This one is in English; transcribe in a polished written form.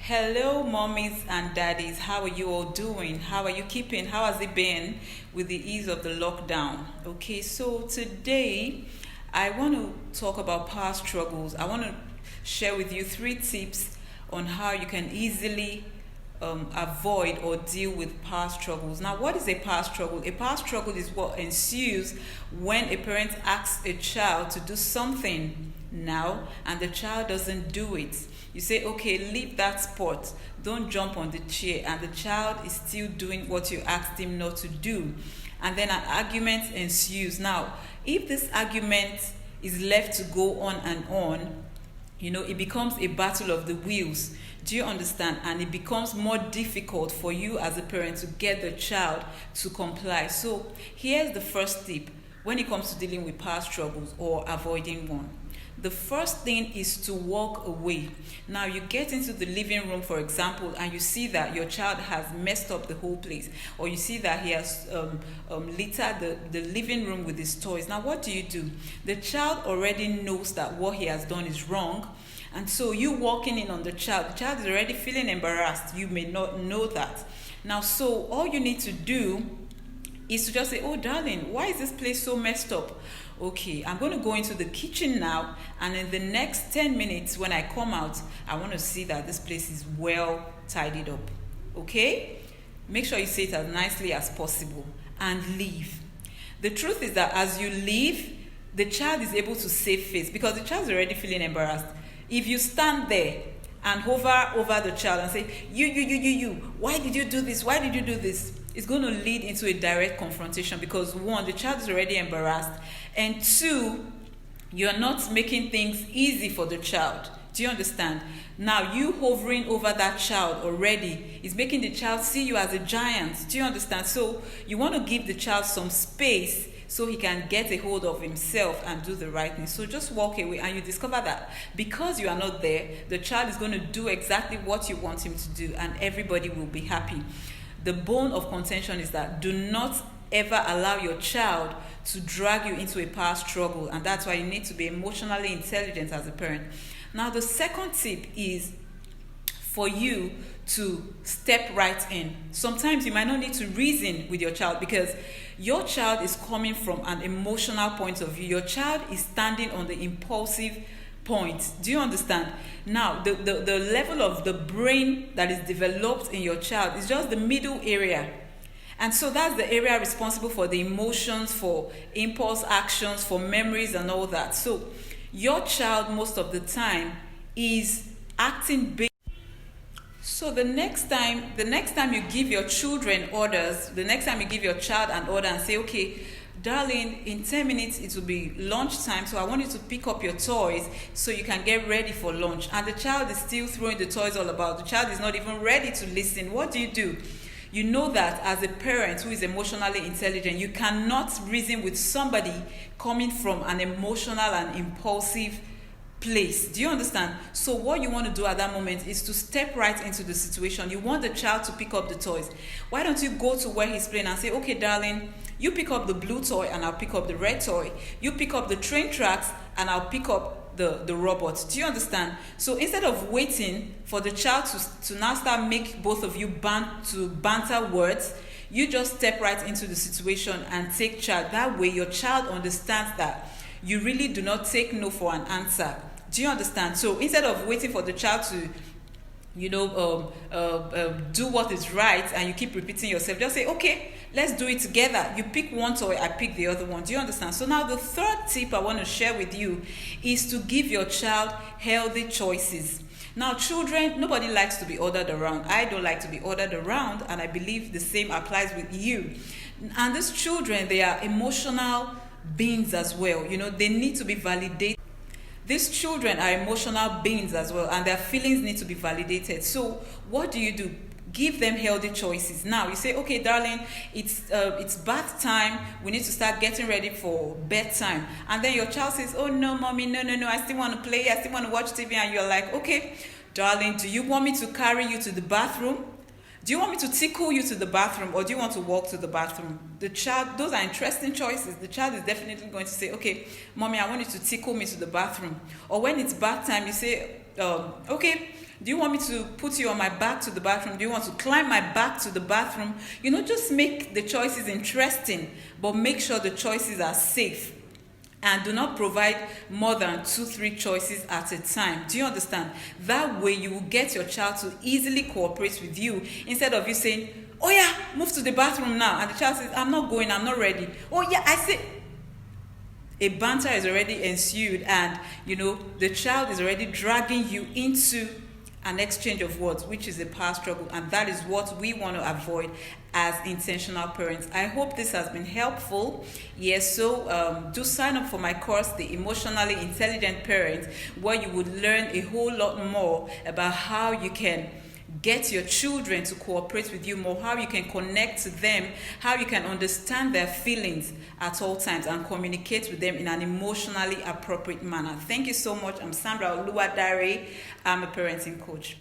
Hello, mommies and daddies. How are you all doing? How are you keeping? How has it been with the ease of the lockdown? Okay, so today I want to talk about power struggles. I want to share with you three tips on how you can easily avoid or deal with power struggles. Now, what is a power struggle? A power struggle is what ensues when a parent asks a child to do something now and the child doesn't do it. You say, okay, leave that sport, don't jump on the chair, and the child is still doing what you asked him not to do. And then an argument ensues. Now, if this argument is left to go on and on, it becomes a battle of the wheels. Do you understand? And it becomes more difficult for you as a parent to get the child to comply. So here's the first tip when it comes to dealing with power struggles or avoiding one. The first thing is to walk away. Now, you get into the living room, for example, and you see that your child has messed up the whole place, or you see that he has littered the living room with his toys. Now, what do? The child already knows that what he has done is wrong, and so you walking in on the child is already feeling embarrassed. You may not know that. Now, so all you need to do is to just say, oh darling, why is this place so messed up? Okay, I'm going to go into the kitchen now, and in the next 10 minutes when I come out, I want to see that this place is well tidied up. Okay? Make sure you say it as nicely as possible and leave. The truth is that as you leave, the child is able to save face because the child is already feeling embarrassed. If you stand there and hover over the child and say, you, why did you do this? Why did you do this? It's going to lead into a direct confrontation because one, the child is already embarrassed, and two, you're not making things easy for the child. Do you understand? Now, you hovering over that child already is making the child see you as a giant. Do you understand? So you want to give the child some space so he can get a hold of himself and do the right thing. So just walk away, and you discover that because you are not there, the child is going to do exactly what you want him to do, and everybody will be happy. The bone of contention is that do not ever allow your child to drag you into a power struggle, and that's why you need to be emotionally intelligent as a parent. Now, the second tip is for you to step right in. Sometimes you might not need to reason with your child because your child is coming from an emotional point of view. Your child is standing on the impulsive point. Do you understand? Now, the level of the brain that is developed in your child is just the middle area. And so that's the area responsible for the emotions, for impulse actions, for memories and all that. So your child most of the time is acting big. So the next time you give your children orders, the next time you give your child an order and say, okay, darling, in 10 minutes it will be lunchtime, so I want you to pick up your toys so you can get ready for lunch. And the child is still throwing the toys all about. The child is not even ready to listen. What do? You know that as a parent who is emotionally intelligent, you cannot reason with somebody coming from an emotional and impulsive place. Do you understand? So what you want to do at that moment is to step right into the situation. You want the child to pick up the toys. Why don't you go to where he's playing and say, okay, darling, you pick up the blue toy and I'll pick up the red toy. You pick up the train tracks and I'll pick up the robot. Do you understand? So instead of waiting for the child to now start make both of you banter words, you just step right into the situation and take charge. That way your child understands that you really do not take no for an answer. Do you understand? So instead of waiting for the child to do what is right and you keep repeating yourself, just say, okay, let's do it together. You pick one toy, I pick the other one. Do you understand? So now the third tip I want to share with you is to give your child healthy choices. Now, children, nobody likes to be ordered around. I don't like to be ordered around, and I believe the same applies with you. And these children, they are emotional beings as well. They need to be validated. These children are emotional beings as well, and their feelings need to be validated. So what do? Give them healthy choices. Now you say, okay, darling, it's bath time. We need to start getting ready for bedtime. And then your child says, oh no, mommy, no, I still want to play. I still want to watch TV. And you're like, okay, darling, do you want me to carry you to the bathroom? Do you want me to tickle you to the bathroom, or do you want to walk to the bathroom? The child, those are interesting choices. The child is definitely going to say, okay, mommy, I want you to tickle me to the bathroom. Or when it's bath time, you say, okay, do you want me to put you on my back to the bathroom? Do you want to climb my back to the bathroom? Just make the choices interesting, but make sure the choices are safe. And do not provide more than 2-3 choices at a time. Do you understand? That way you will get your child to easily cooperate with you, instead of you saying, oh yeah, move to the bathroom now. And the child says, I'm not going, I'm not ready. Oh yeah, I say. A banter is already ensued, and the child is already dragging you into an exchange of words, which is a power struggle, and that is what we want to avoid as intentional parents. I hope this has been helpful. Yes, so do sign up for my course, The Emotionally Intelligent Parent, where you would learn a whole lot more about how you can get your children to cooperate with you more, how you can connect to them, how you can understand their feelings at all times and communicate with them in an emotionally appropriate manner. Thank you so much. I'm Sandra Oluwadare. I'm a parenting coach.